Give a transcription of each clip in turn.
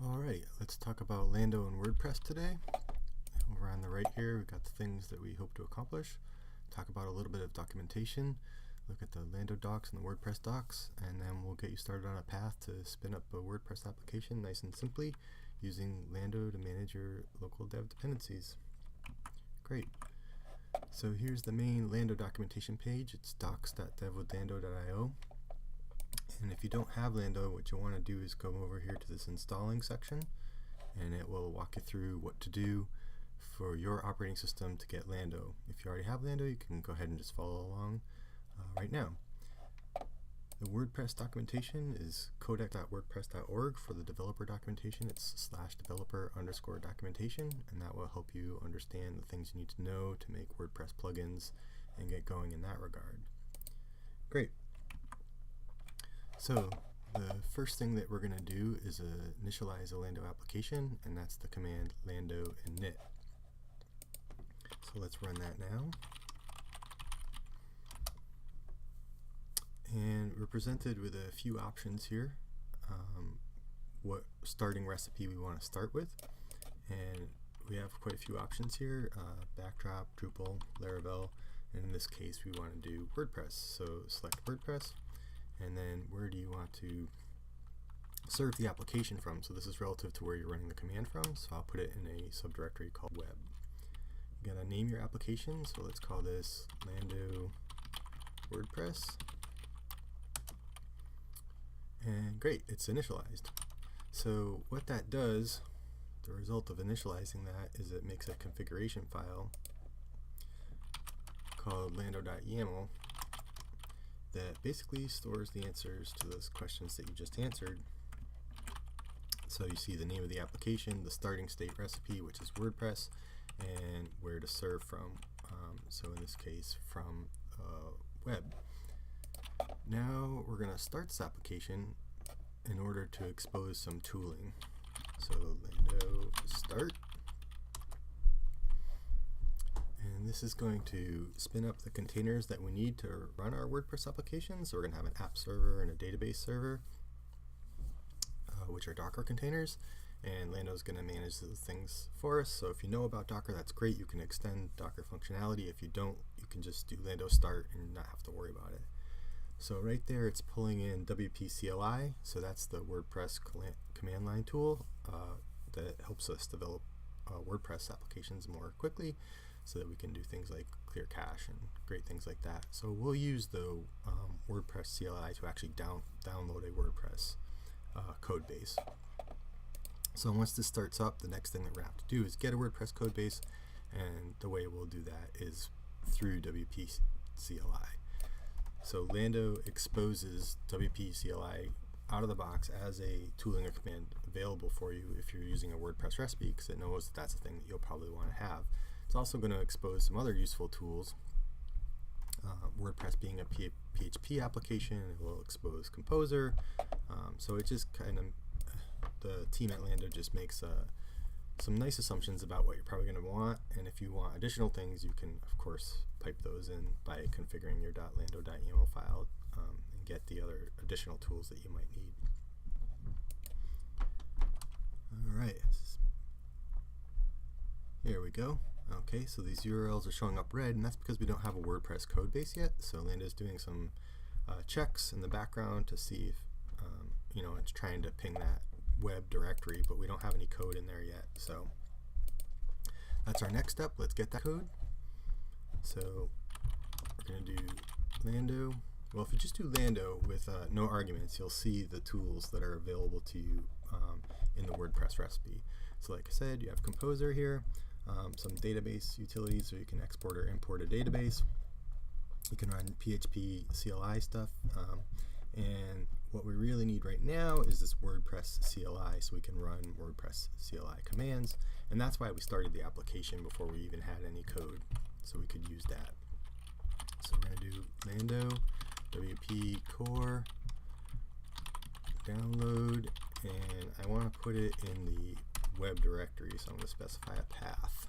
Alright, let's talk about Lando and WordPress today. Over on the right here, we've got the things that we hope to accomplish. Talk about a little bit of documentation, look at the Lando docs and the WordPress docs, and then we'll get you started on a path to spin up a WordPress application nice and simply using Lando to manage your local dev dependencies. Great. So here's the main Lando documentation page. It's docs.devwithlando.io. And if you don't have Lando, what you'll want to do is come over here to this installing section, and it will walk you through what to do for your operating system to get Lando. If you already have Lando, you can go ahead and just follow along right now. The WordPress documentation is codec.wordpress.org. For the developer documentation, it's /developer_documentation, and that will help you understand the things you need to know to make WordPress plugins and get going in that regard. Great. So the first thing that we're going to do is initialize a Lando application, and that's the command lando init. So let's run that now. And we're presented with a few options here. What starting recipe we want to start with. And we have quite a few options here. Backdrop, Drupal, Laravel, and in this case we want to do WordPress. So select WordPress. And then where do you want to serve the application from? So this is relative to where you're running the command from, so I'll put it in a subdirectory called web. You're going to name your application, so let's call this Lando WordPress. And great, it's initialized. So what that does, the result of initializing that, is it makes a configuration file called lando.yaml that basically stores the answers to those questions that you just answered. So you see the name of the application, the starting state recipe, which is WordPress, and where to serve from. So in this case, from web. Now we're going to start this application in order to expose some tooling. So lando start. And this is going to spin up the containers that we need to run our WordPress application. So we're going to have an app server and a database server, which are Docker containers. And Lando is going to manage those things for us. So if you know about Docker, that's great. You can extend Docker functionality. If you don't, you can just do Lando start and not have to worry about it. So right there, it's pulling in WP CLI. So that's the WordPress command line tool that helps us develop WordPress applications more quickly, so that we can do things like clear cache and great things like that. So we'll use the WordPress CLI to actually download a WordPress code base. So once this starts up, the next thing that we're going to have to do is get a WordPress code base, and the way we'll do that is through WP CLI. So Lando exposes WP CLI out of the box as a tooling or command available for you if you're using a WordPress recipe, because it knows that that's a thing that you'll probably want to have. It's also going to expose some other useful tools. WordPress being a PHP application, it will expose Composer. So it just kind of, the team at Lando just makes some nice assumptions about what you're probably going to want. And if you want additional things, you can, of course, pipe those in by configuring your .lando.yaml file and get the other additional tools that you might need. All right. Here we go. Okay, so these URLs are showing up red, and that's because we don't have a WordPress code base yet. So Lando's doing some checks in the background to see if, it's trying to ping that web directory, but we don't have any code in there yet. So that's our next step. Let's get that code. So we're going to do Lando. Well, if you just do Lando with no arguments, you'll see the tools that are available to you in the WordPress recipe. So like I said, you have Composer here. Some database utilities, so you can export or import a database. You can run PHP CLI stuff, and what we really need right now is this WordPress CLI, so we can run WordPress CLI commands, and that's why we started the application before we even had any code, so we could use that. So we're going to do Lando WP core download, and I want to put it in the web directory, so I'm going to specify a path.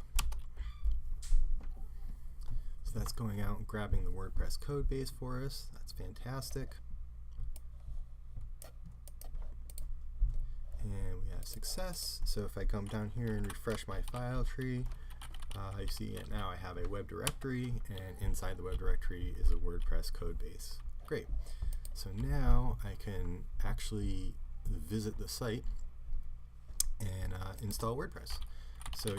So that's going out and grabbing the WordPress code base for us. That's fantastic. And we success. So if I come down here and refresh my file tree, you see now I have a web directory, and inside the web directory is a WordPress code base. Great. So now I can actually visit the site and install WordPress. So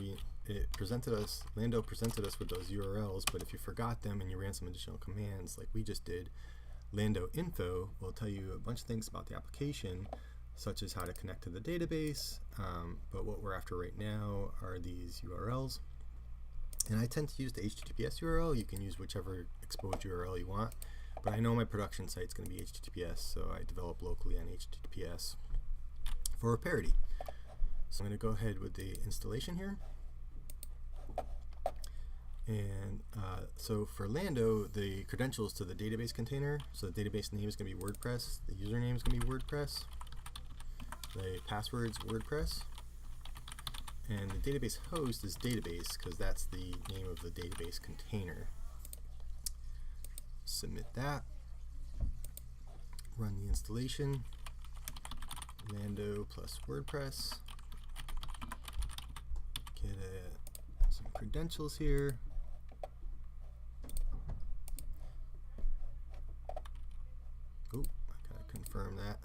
Lando presented us with those URLs, but if you forgot them and you ran some additional commands like we just did, Lando info will tell you a bunch of things about the application, such as how to connect to the database, but what we're after right now are these URLs. And I tend to use the HTTPS URL. You can use whichever exposed URL you want, but I know my production site is going to be HTTPS, so I develop locally on HTTPS for parity. So I'm going to go ahead with the installation here. And so for Lando, the credentials to the database container, so the database name is going to be WordPress, the username is going to be WordPress, the password's WordPress, and the database host is database because that's the name of the database container. Submit that, run the installation, Lando plus WordPress, get some credentials here. Oh, I gotta confirm that.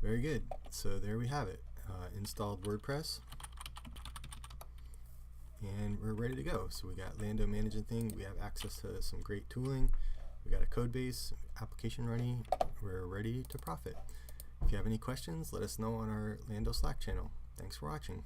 Very good. So there we have it. Installed WordPress. And we're ready to go. So we got Lando managing thing. We have access to some great tooling. We got a code base, application running. We're ready to profit. If you have any questions, let us know on our Lando Slack channel. Thanks for watching.